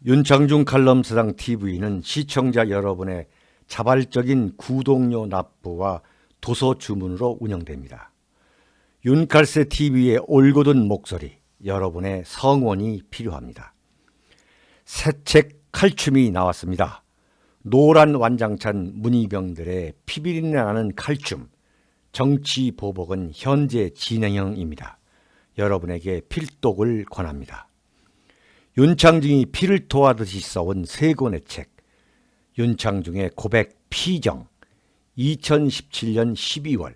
윤창중 칼럼사상 TV는 시청자 여러분의 자발적인 구독료 납부와 도서 주문으로 운영됩니다. 윤칼세 TV의 올곧은 목소리, 여러분의 성원이 필요합니다. 새 책 칼춤이 나왔습니다. 노란 완장찬 문희병들의 피비린내 나는 칼춤, 정치 보복은 현재 진행형입니다. 여러분에게 필독을 권합니다. 윤창중이 피를 토하듯이 써온 세 권의 책, 윤창중의 고백 피정, 2017년 12월,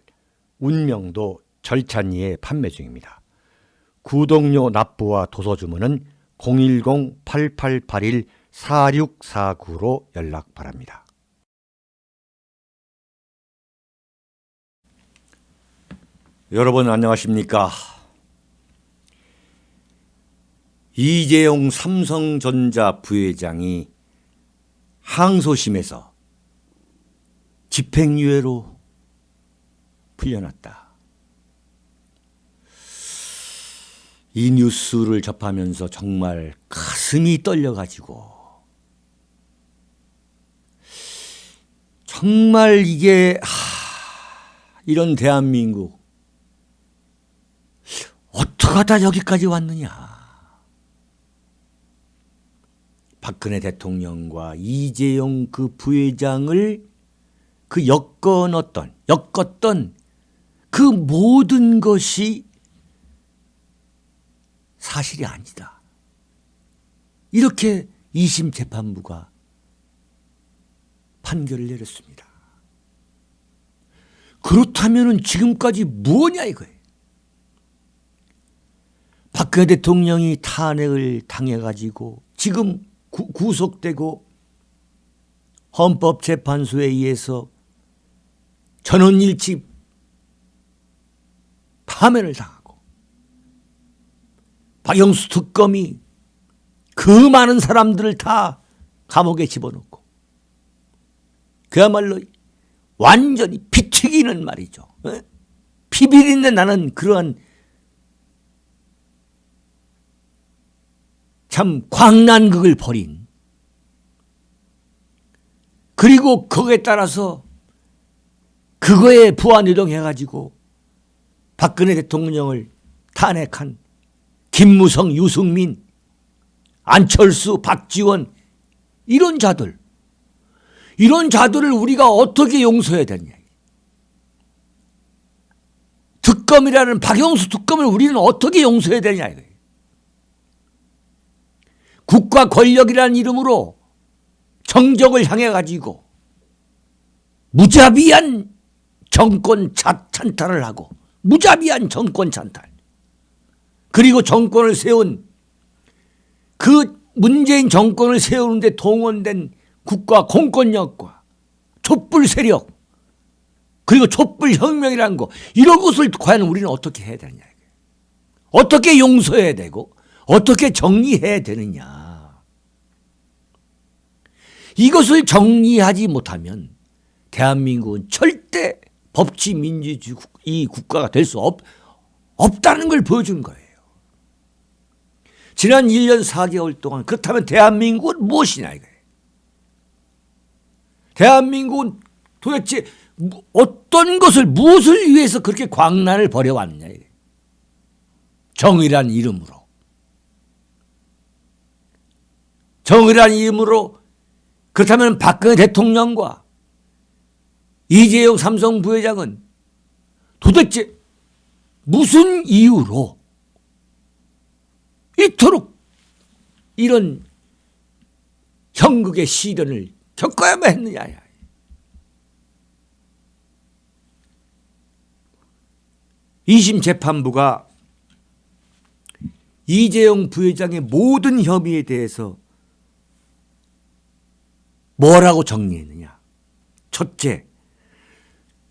운명도 절찬리에 판매 중입니다. 구독료 납부와 도서 주문은 010-8881-4649로 연락 바랍니다. 여러분 안녕하십니까? 이재용 삼성전자 부회장이 항소심에서 집행유예로 풀려났다. 이 뉴스를 접하면서 정말 가슴이 떨려가지고 정말 이게 이런 대한민국 어떻게 하다 여기까지 왔느냐. 박근혜 대통령과 이재용 그 부회장을 그 엮었던 그 모든 것이 사실이 아니다. 이렇게 2심 재판부가 판결을 내렸습니다. 그렇다면 지금까지 뭐냐 이거예요. 박근혜 대통령이 탄핵을 당해가지고 지금 구속되고 헌법재판소에 의해서 전원일치 파면을 당하고 박영수 특검이 그 많은 사람들을 다 감옥에 집어넣고 그야말로 완전히 피 튀기는 말이죠. 피비린내 나는 그러한 참 광란극을 벌인, 그리고 거기에 따라서 그거에 부안요동해가지고 박근혜 대통령을 탄핵한 김무성, 유승민, 안철수, 박지원 이런 자들을 우리가 어떻게 용서해야 되느냐. 특검이라는 박영수 특검을 우리는 어떻게 용서해야 되냐 이거예요. 국가 권력이라는 이름으로 정적을 향해 가지고 무자비한 정권 찬탈을 하고, 무자비한 정권 찬탈, 그리고 정권을 세운 그 문재인 정권을 세우는데 동원된 국가 공권력과 촛불 세력, 그리고 촛불 혁명이라는 거, 이런 것을 과연 우리는 어떻게 해야 되느냐, 어떻게 용서해야 되고 어떻게 정리해야 되느냐. 이것을 정리하지 못하면 대한민국은 절대 법치 민주주의 국가가 될 수 없다는 걸 보여준 거예요. 지난 1년 4개월 동안 그렇다면 대한민국은 무엇이냐 이거예요. 대한민국은 도대체 어떤 것을, 무엇을 위해서 그렇게 광란을 벌여왔느냐 이거예요. 정의란 이름으로. 정의란 이름으로. 그렇다면 박근혜 대통령과 이재용 삼성 부회장은 도대체 무슨 이유로 이토록 이런 형극의 시련을 겪어야만 했느냐. 이심 재판부가 이재용 부회장의 모든 혐의에 대해서 뭐라고 정리했느냐. 첫째,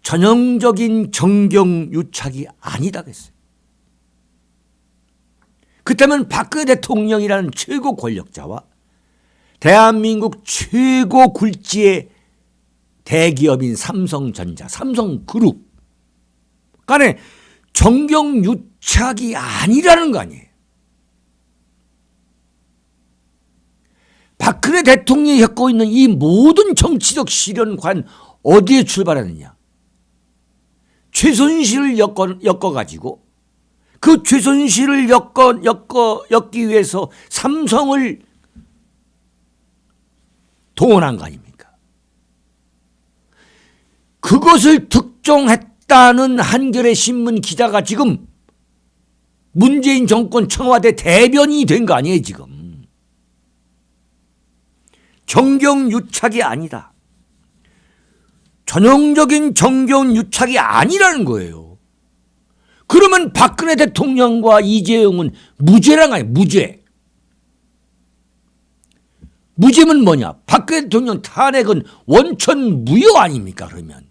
전형적인 정경유착이 아니다 그랬어요. 그렇다면 박근혜 대통령이라는 최고 권력자와 대한민국 최고 굴지의 대기업인 삼성전자, 삼성그룹 간에 정경유착이 아니라는 거 아니에요. 박근혜 대통령이 겪고 있는 이 모든 정치적 시련 과연 어디에 출발하느냐? 최순실을 엮어가지고 그 최순실을 엮기 위해서 삼성을 동원한 거 아닙니까? 그것을 특종했다는 한겨레 신문 기자가 지금 문재인 정권 청와대 대변인이 된 거 아니에요, 지금. 정경유착이 아니다. 전형적인 정경유착이 아니라는 거예요. 그러면 박근혜 대통령과 이재용은 무죄란 아니에요, 무죄. 무죄면 뭐냐? 박근혜 대통령 탄핵은 원천 무효 아닙니까, 그러면?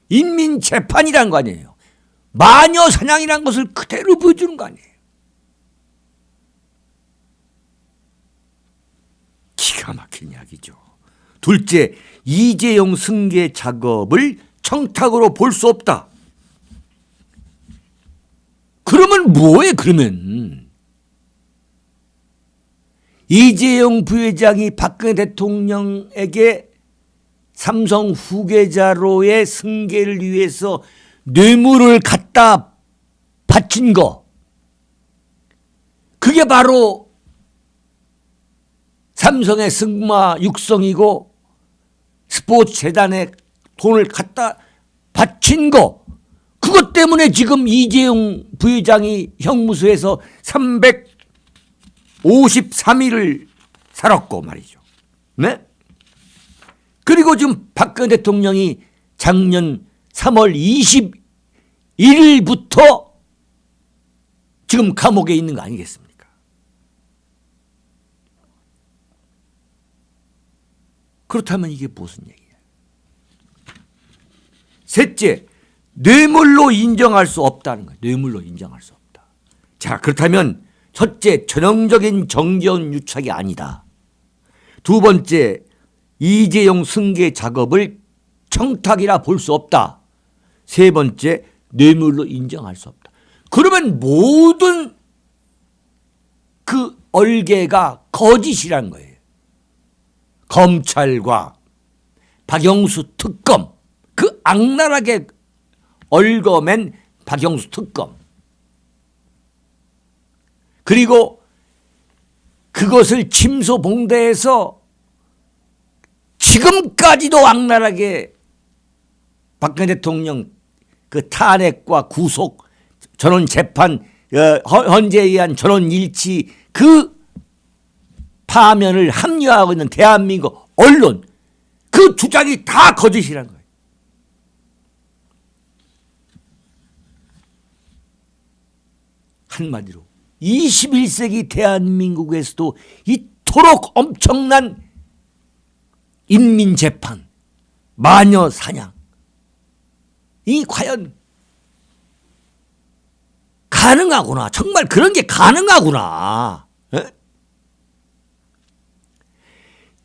인민재판이란 거 아니에요. 마녀 사냥이란 것을 그대로 보여주는 거 아니에요. 기가 막힌 이야기죠. 둘째, 이재용 승계 작업을 청탁으로 볼 수 없다. 그러면 뭐해, 그러면? 이재용 부회장이 박근혜 대통령에게 삼성 후계자로의 승계를 위해서 뇌물을 갖다 바친 거, 그게 바로 삼성의 승마 육성이고 스포츠 재단에 돈을 갖다 바친 거, 그것 때문에 지금 이재용 부회장이 형무소에서 353일을 살았고 말이죠. 네? 그리고 지금 박근혜 대통령이 작년 3월 21일부터 지금 감옥에 있는 거 아니겠습니까? 그렇다면 이게 무슨 얘기예요? 셋째, 뇌물로 인정할 수 없다는 거예요. 뇌물로 인정할 수 없다. 자, 그렇다면 첫째, 전형적인 정경유착이 아니다. 두 번째, 이재용 승계 작업을 청탁이라 볼 수 없다. 세 번째, 뇌물로 인정할 수 없다. 그러면 모든 그 얼개가 거짓이란 거예요. 검찰과 박영수 특검, 그 악랄하게 얽어맨 박영수 특검, 그리고 그것을 침소봉대해서 지금까지도 악랄하게 박근혜 대통령 그 탄핵과 구속, 전원 재판, 헌재에 의한 전원 일치, 그 파면을 합리화하고 있는 대한민국 언론, 그 주장이 다 거짓이라는 거예요. 한마디로 21세기 대한민국에서도 이토록 엄청난 인민재판, 마녀 사냥, 이 과연 가능하구나. 정말 그런 게 가능하구나. 에?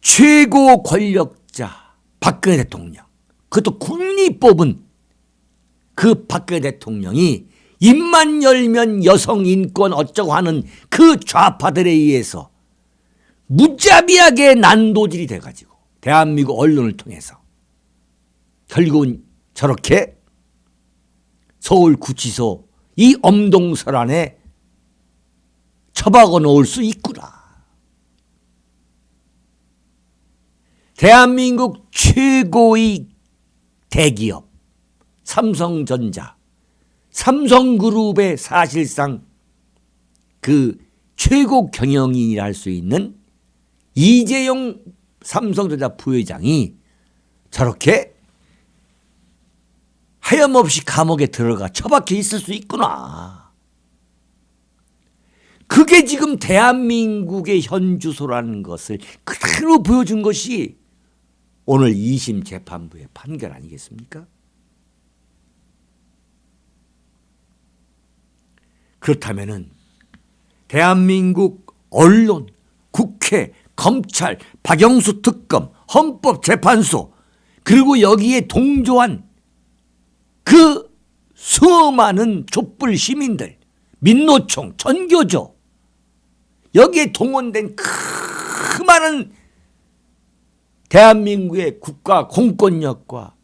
최고 권력자 박근혜 대통령, 그것도 국민이 뽑은 그 박근혜 대통령이 입만 열면 여성 인권 어쩌고 하는 그 좌파들에 의해서 무자비하게 난도질이 돼가지고 대한민국 언론을 통해서 결국은 저렇게 서울구치소 이 엄동설 안에 처박아 놓을 수 있구나. 대한민국 최고의 대기업 삼성전자, 삼성그룹의 사실상 그 최고 경영인이라 할 수 있는 이재용 삼성전자 부회장이 저렇게 하염없이 감옥에 들어가 처박혀 있을 수 있구나. 그게 지금 대한민국의 현 주소라는 것을 그대로 보여준 것이 오늘 2심 재판부의 판결 아니겠습니까? 그렇다면은 대한민국 언론, 국회, 검찰, 박영수 특검, 헌법재판소, 그리고 여기에 동조한 그 수많은 촛불 시민들, 민노총, 전교조, 여기에 동원된 그 많은 대한민국의 국가 공권력과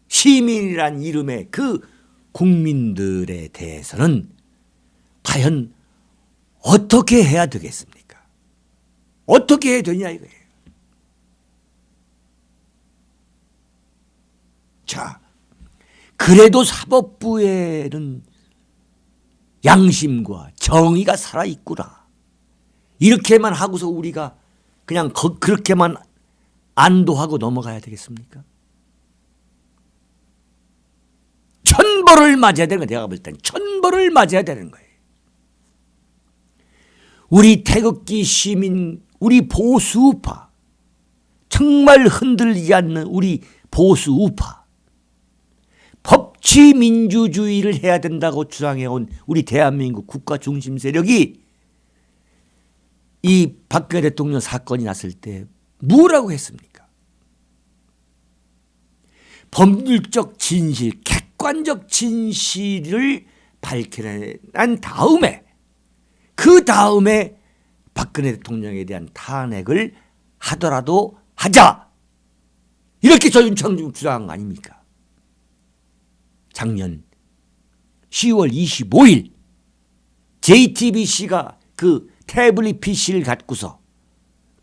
시민이란 이름의 그 국민들에 대해서는 과연 어떻게 해야 되겠습니까? 어떻게 해야 되냐 이거예요. 자, 그래도 사법부에는 양심과 정의가 살아있구나. 이렇게만 하고서 우리가 그냥 그렇게만 안도하고 넘어가야 되겠습니까? 천벌을 맞아야 되는 거예요. 내가 볼 땐 천벌을 맞아야 되는 거예요. 우리 태극기 시민, 우리 보수우파, 정말 흔들리지 않는 우리 보수우파, 법치민주주의를 해야 된다고 주장해온 우리 대한민국 국가 중심 세력이 이 박근혜 대통령 사건이 났을 때 뭐라고 했습니까? 법률적 진실, 객관적 진실을 밝혀낸 다음에 그 다음에 박근혜 대통령에 대한 탄핵을 하더라도 하자. 이렇게 조윤창 주장한 거 아닙니까? 작년 10월 25일 JTBC가 그 태블릿 PC를 갖고서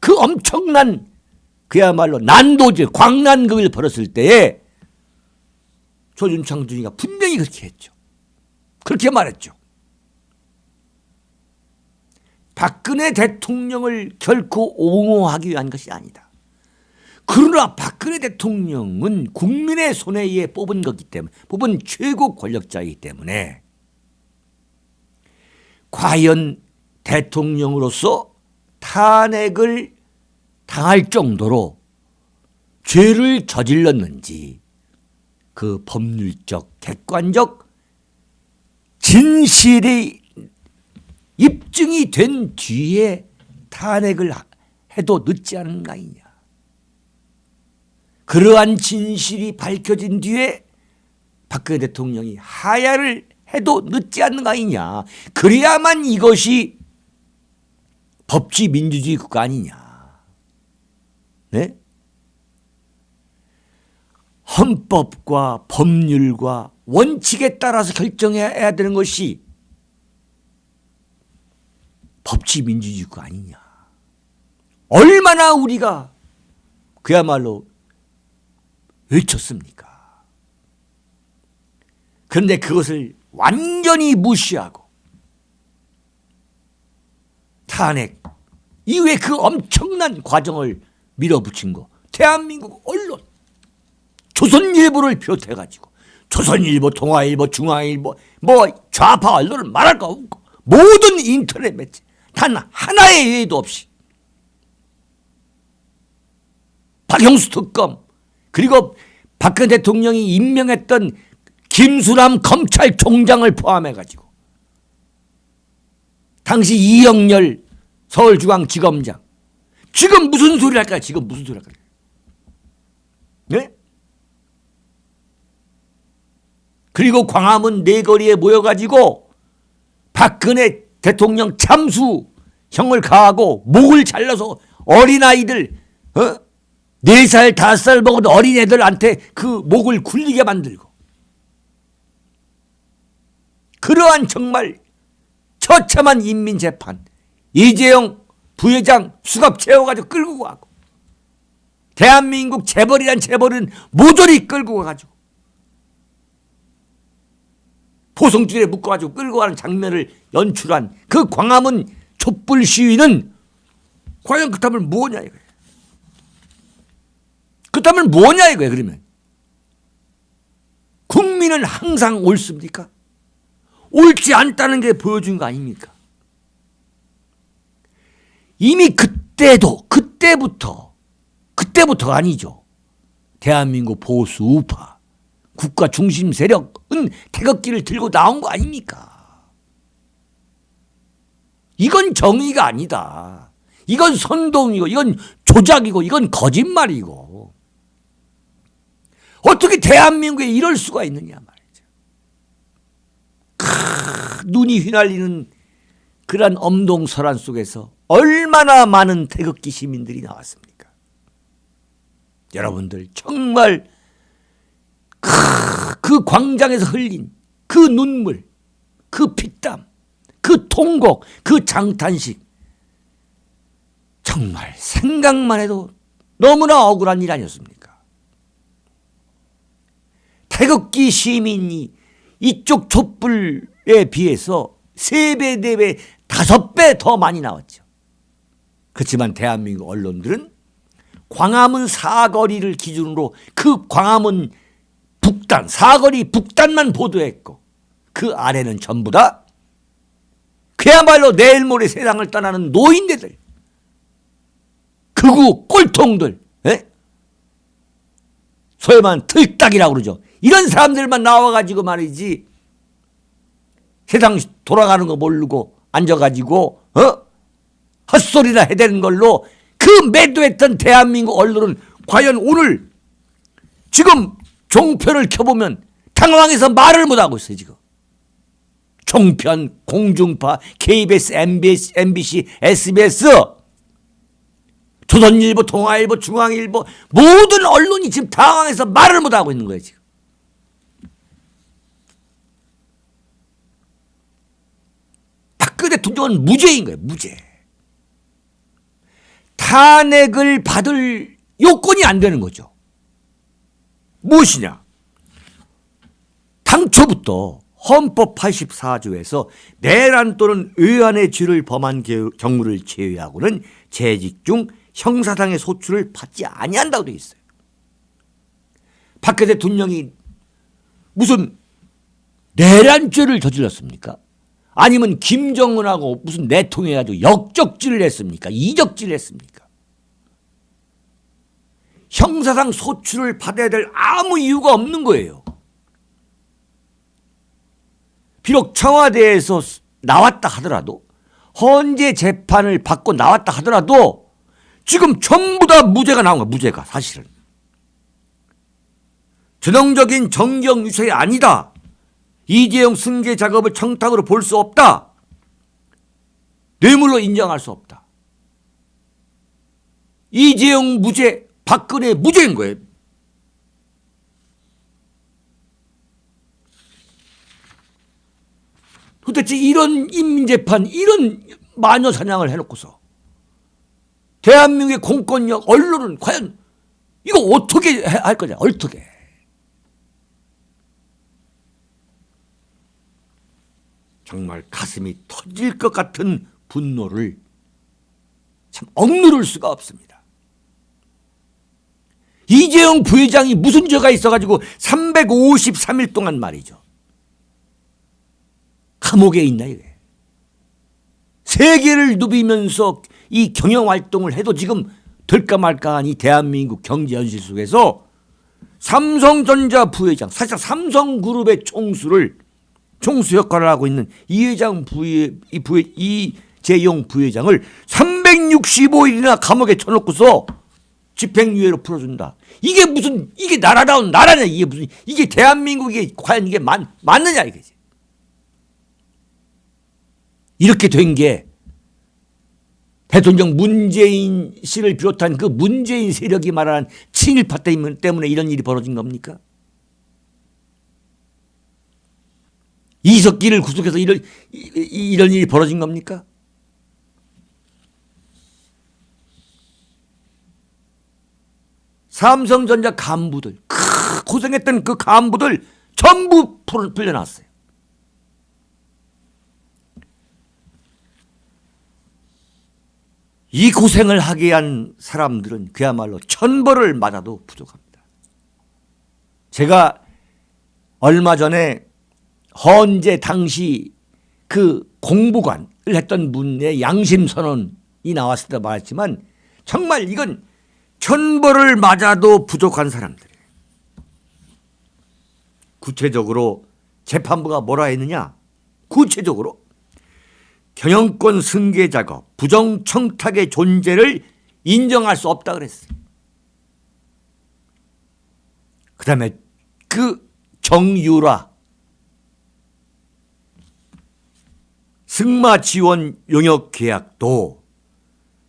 그 엄청난 그야말로 난도질, 광난극을 벌였을 때에 조윤창 중위가 분명히 그렇게 했죠. 그렇게 말했죠. 박근혜 대통령을 결코 옹호하기 위한 것이 아니다. 그러나 박근혜 대통령은 국민의 손에 의해 뽑은 거기 때문에, 뽑은 최고 권력자이기 때문에 과연 대통령으로서 탄핵을 당할 정도로 죄를 저질렀는지 그 법률적, 객관적 진실이 입증이 된 뒤에 탄핵을 해도 늦지 않은 거 아니냐. 그러한 진실이 밝혀진 뒤에 박근혜 대통령이 하야를 해도 늦지 않는 거 아니냐. 그래야만 이것이 법치 민주주의 국가 아니냐. 네? 헌법과 법률과 원칙에 따라서 결정해야 되는 것이 법치 민주주의 국가 아니냐. 얼마나 우리가 그야말로 외쳤습니까? 그런데 그것을 완전히 무시하고 탄핵 이후에 그 엄청난 과정을 밀어붙인 거 대한민국 언론 조선일보를 비롯해가지고 조선일보, 동아일보, 중앙일보 뭐 좌파 언론을 말할 거 없고 모든 인터넷 매체 단 하나의 예외도 없이 박형수 특검 그리고 박근혜 대통령이 임명했던 김수남 검찰총장을 포함해가지고 당시 이영렬 서울중앙지검장 지금 무슨 소리 할까요? 지금 무슨 소리 할까요? 네? 그리고 광화문 내거리에 모여가지고 박근혜 대통령 참수형을 가하고 목을 잘라서 어린아이들 4살 5살 먹은 어린애들한테 그 목을 굴리게 만들고 그러한 정말 처참한 인민재판 이재용 부회장 수갑 채워가지고 끌고 가고 대한민국 재벌이란 재벌은 모조리 끌고 가가지고 포성줄에 묶어가지고 끌고 가는 장면을 연출한 그 광화문 촛불 시위는 과연 그렇다면 뭐냐 이거예요. 그렇다면 뭐냐 이거예요. 그러면 국민은 항상 옳습니까? 옳지 않다는 게 보여준 거 아닙니까? 이미 그때부터가 아니죠. 대한민국 보수 우파 국가 중심 세력은 태극기를 들고 나온 거 아닙니까? 이건 정의가 아니다. 이건 선동이고 이건 조작이고 이건 거짓말이고 어떻게 대한민국에 이럴 수가 있느냐 말이죠. 눈이 휘날리는 그러한 엄동설한 속에서 얼마나 많은 태극기 시민들이 나왔습니까? 여러분들 정말 그 광장에서 흘린 그 눈물, 그 피땀, 그 통곡, 그 장탄식, 정말 생각만 해도 너무나 억울한 일 아니었습니까? 태극기 시민이 이쪽 촛불에 비해서 3배, 4배, 5배 더 많이 나왔죠. 그렇지만 대한민국 언론들은 광화문 사거리를 기준으로 그 광화문 북단, 사거리 북단만 보도했고 그 아래는 전부 다 그야말로 내일 모레 세상을 떠나는 노인네들, 극우 꼴통들, 소위 말하는 틀딱이라고 그러죠. 이런 사람들만 나와가지고 말이지 세상 돌아가는 거 모르고 앉아가지고 헛소리나 해대는 걸로 그 매도했던 대한민국 언론은 과연 오늘 지금 종편을 켜보면 당황해서 말을 못하고 있어요. 지금 종편, 공중파, KBS, MBC, SBS, 조선일보, 동아일보, 중앙일보 모든 언론이 지금 당황해서 말을 못하고 있는 거예요. 지금 박근혜 대통령은 무죄인 거예요. 무죄. 탄핵을 받을 요건이 안 되는 거죠. 무엇이냐? 당초부터 헌법 84조에서 내란 또는 외환의 죄를 범한 경우를 제외하고는 재직 중 형사상의 소출을 받지 아니한다고 되어 있어요. 박근혜 대통령이 무슨 내란죄를 저질렀습니까? 아니면 김정은하고 무슨 내통해가지고 역적질을 했습니까? 이적질을 했습니까? 형사상 소출을 받아야 될 아무 이유가 없는 거예요. 비록 청와대에서 나왔다 하더라도, 헌재 재판을 받고 나왔다 하더라도 지금 전부 다 무죄가 나온 거야. 무죄가 사실은. 전형적인 정경 유착이 아니다. 이재용 승계 작업을 청탁으로 볼 수 없다. 뇌물로 인정할 수 없다. 이재용 무죄, 박근혜 무죄인 거예요. 도대체 이런 인민재판, 이런 마녀 사냥을 해놓고서 대한민국의 공권력, 언론은 과연 이거 어떻게 할 거냐? 어떻게? 정말 가슴이 터질 것 같은 분노를 참 억누를 수가 없습니다. 이재용 부회장이 무슨 죄가 있어가지고 353일 동안 말이죠. 감옥에 있나 이게. 세계를 누비면서 이 경영활동을 해도 지금 될까 말까한 이 대한민국 경제 현실 속에서 삼성전자 부회장, 사실상 삼성그룹의 총수 역할을 하고 있는 이재용 부회장을 365일이나 감옥에 쳐놓고서 집행유예로 풀어준다. 이게 무슨, 이게 나라다운 나라냐? 이게 무슨, 이게 대한민국이 과연 이게 맞느냐 이거지. 이렇게 된 게 대통령 문재인 씨를 비롯한 그 문재인 세력이 말하는 친일파 때문에 이런 일이 벌어진 겁니까? 이석기를 구속해서 이런 일이 벌어진 겁니까? 삼성전자 간부들, 고생했던 그 간부들 전부 풀려났어요. 이 고생을 하게 한 사람들은 그야말로 천벌을 맞아도 부족합니다. 제가 얼마 전에 헌재 당시 그 공보관을 했던 분의 양심선언이 나왔을 때 말했지만 정말 이건 천벌을 맞아도 부족한 사람들이에요. 구체적으로 재판부가 뭐라 했느냐? 구체적으로 경영권 승계 작업, 부정청탁의 존재를 인정할 수 없다 그랬어요. 그 다음에 그 정유라 승마 지원 용역 계약도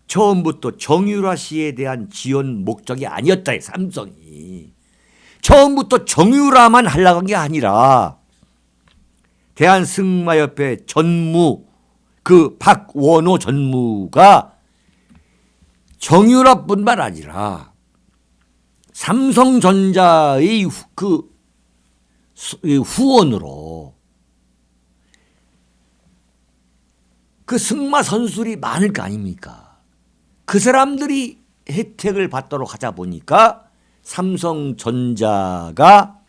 처음부터 정유라 씨에 대한 지원 목적이 아니었다. 삼성이. 처음부터 정유라만 하려고 한 게 아니라 대한승마협회 전무 그 박원호 전무가 정유라뿐만 아니라 삼성전자의 그 후원으로 그 승마 선수들이 많을 거 아닙니까? 그 사람들이 혜택을 받도록 하자 보니까 삼성전자가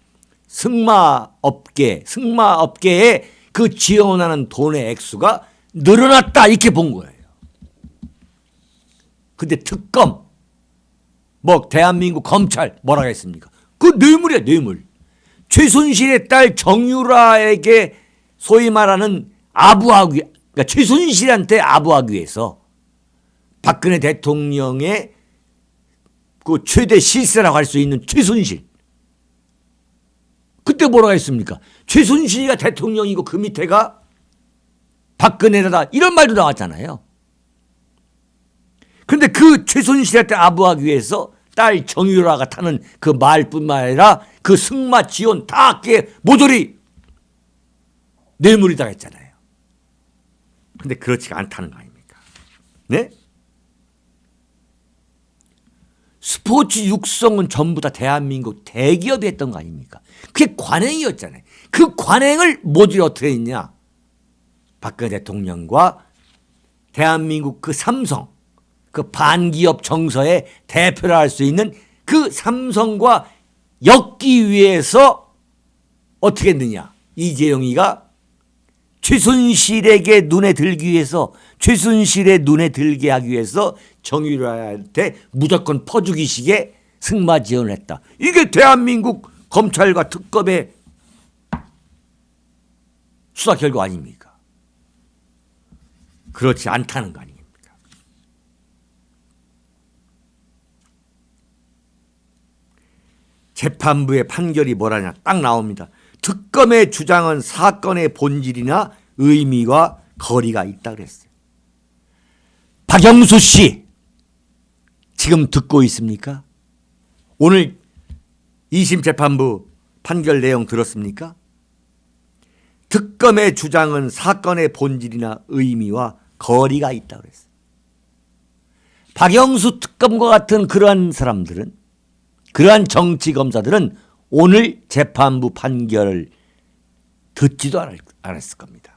승마업계에 그 지원하는 돈의 액수가 늘어났다 이렇게 본 거예요. 근데 특검, 뭐 대한민국 검찰 뭐라고 했습니까? 그 뇌물이야, 뇌물. 최순실의 딸 정유라에게 소위 말하는 아부하기, 그러니까 최순실한테 아부하기 위해서 박근혜 대통령의 그 최대 실세라고 할 수 있는 최순실. 그때 뭐라고 했습니까? 최순실이가 대통령이고 그 밑에가 박근혜다 이런 말도 나왔잖아요. 그런데 그 최순실한테 아부하기 위해서 딸 정유라가 타는 그 말뿐만 아니라 그 승마 지원 다 모조리 뇌물이다 했잖아요. 그런데 그렇지가 않다는 거 아닙니까? 네? 스포츠 육성은 전부 다 대한민국 대기업이 했던 거 아닙니까? 그게 관행이었잖아요. 그 관행을 모듈 어떻게 했냐? 박근혜 대통령과 대한민국 그 삼성, 그 반기업 정서의 대표를 할 수 있는 그 삼성과 엮기 위해서 어떻게 했느냐? 이재용이가 최순실에게 눈에 들기 위해서, 최순실의 눈에 들게 하기 위해서 정유라한테 무조건 퍼주기식의 승마 지원을 했다. 이게 대한민국 검찰과 특검의 수사 결과 아닙니까? 그렇지 않다는 거 아닙니까? 재판부의 판결이 뭐라냐 딱 나옵니다. 특검의 주장은 사건의 본질이나 의미와 거리가 있다 그랬어요. 박영수 씨 지금 듣고 있습니까? 오늘 2심 재판부 판결 내용 들었습니까? 특검의 주장은 사건의 본질이나 의미와 거리가 있다 그랬어요. 박영수 특검과 같은 그러한 사람들은, 그러한 정치검사들은 오늘 재판부 판결을 듣지도 않았을 겁니다.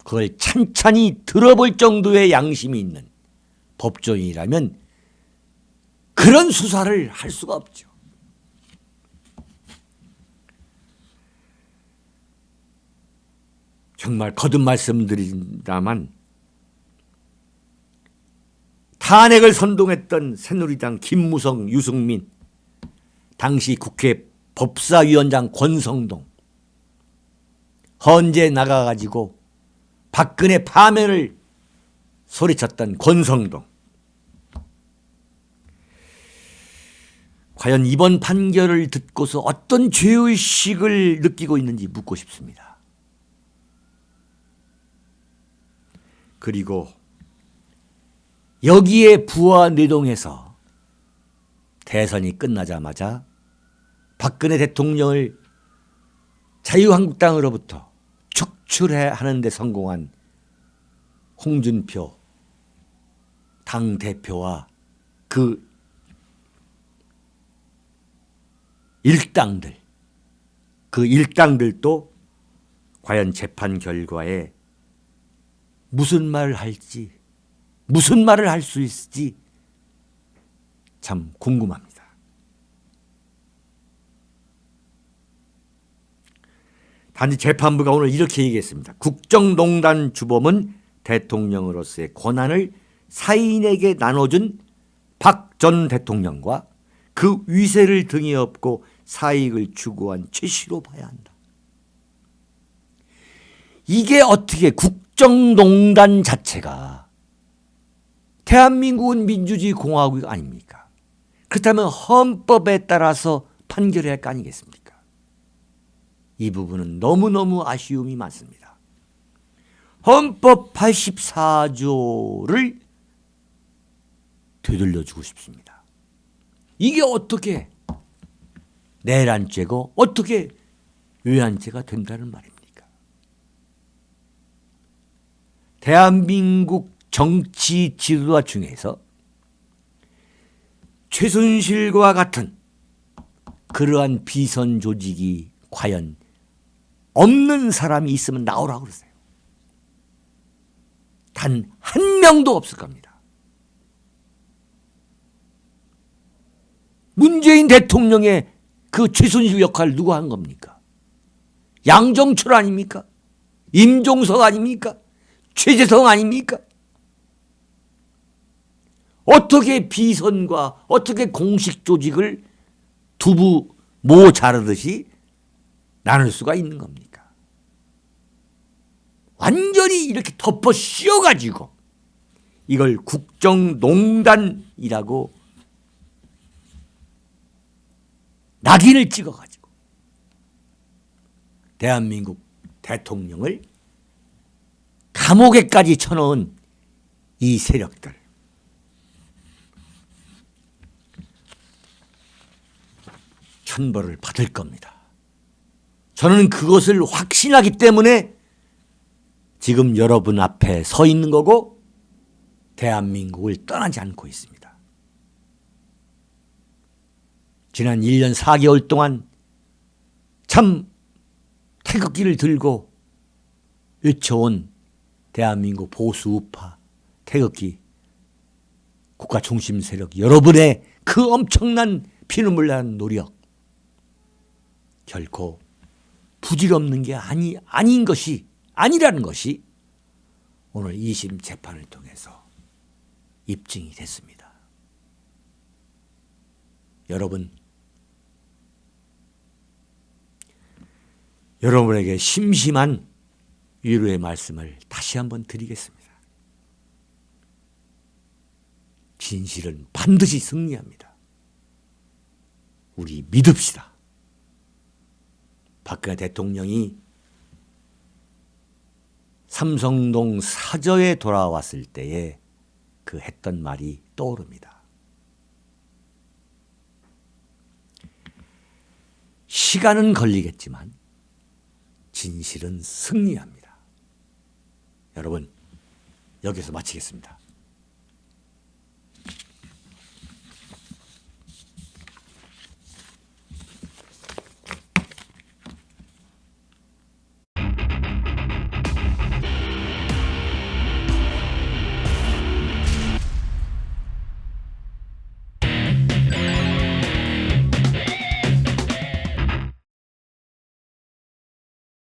그걸 찬찬히 들어볼 정도의 양심이 있는 법조인이라면 그런 수사를 할 수가 없죠. 정말 거듭 말씀드린다만 탄핵을 선동했던 새누리당 김무성, 유승민, 당시 국회 법사위원장 권성동, 헌재 나가가지고 박근혜 파면을 소리쳤던 권성동, 과연 이번 판결을 듣고서 어떤 죄의식을 느끼고 있는지 묻고 싶습니다. 그리고 여기에 부하 내동해서 대선이 끝나자마자 박근혜 대통령을 자유한국당으로부터 축출하는 데 성공한 홍준표 당대표와 그 일당들, 그 일당들도 과연 재판 결과에 무슨 말을 할지, 무슨 말을 할 수 있을지 참 궁금합니다. 단지 재판부가 오늘 이렇게 얘기했습니다. 국정농단 주범은 대통령으로서의 권한을 사인에게 나눠준 박 전 대통령과 그 위세를 등에 업고 사익을 추구한 최씨로 봐야 한다. 이게 어떻게 국정농단 자체가 대한민국은 민주주의 공화국이 아닙니까? 그렇다면 헌법에 따라서 판결해야 할 거 아니겠습니까? 이 부분은 너무너무 아쉬움이 많습니다. 헌법 84조를 되돌려주고 싶습니다. 이게 어떻게 내란죄고 어떻게 외환죄가 된다는 말입니까? 대한민국 정치 지도자 중에서 최순실과 같은 그러한 비선 조직이 과연 없는 사람이 있으면 나오라고 그러세요. 단 한 명도 없을 겁니다. 문재인 대통령의 그 최순실 역할을 누가 한 겁니까? 양정철 아닙니까? 임종석 아닙니까? 최재성 아닙니까? 어떻게 비선과 어떻게 공식 조직을 두부 모 자르듯이 나눌 수가 있는 겁니까? 완전히 이렇게 덮어 씌워가지고 이걸 국정농단이라고 낙인을 찍어가지고 대한민국 대통령을 감옥에까지 쳐넣은 이 세력들, 천벌을 받을 겁니다. 저는 그것을 확신하기 때문에 지금 여러분 앞에 서 있는 거고 대한민국을 떠나지 않고 있습니다. 지난 1년 4개월 동안 참 태극기를 들고 외쳐온 대한민국 보수 우파 태극기 국가 중심 세력 여러분의 그 엄청난 피눈물 나는 노력 결코 부질없는 게 아닌 것이 아니라는 것이 오늘 2심 재판을 통해서 입증이 됐습니다. 여러분에게 심심한 위로의 말씀을 다시 한번 드리겠습니다. 진실은 반드시 승리합니다. 우리 믿읍시다. 박근혜 대통령이 삼성동 사저에 돌아왔을 때에 그 했던 말이 떠오릅니다. 시간은 걸리겠지만 진실은 승리합니다. 여러분, 여기서 마치겠습니다.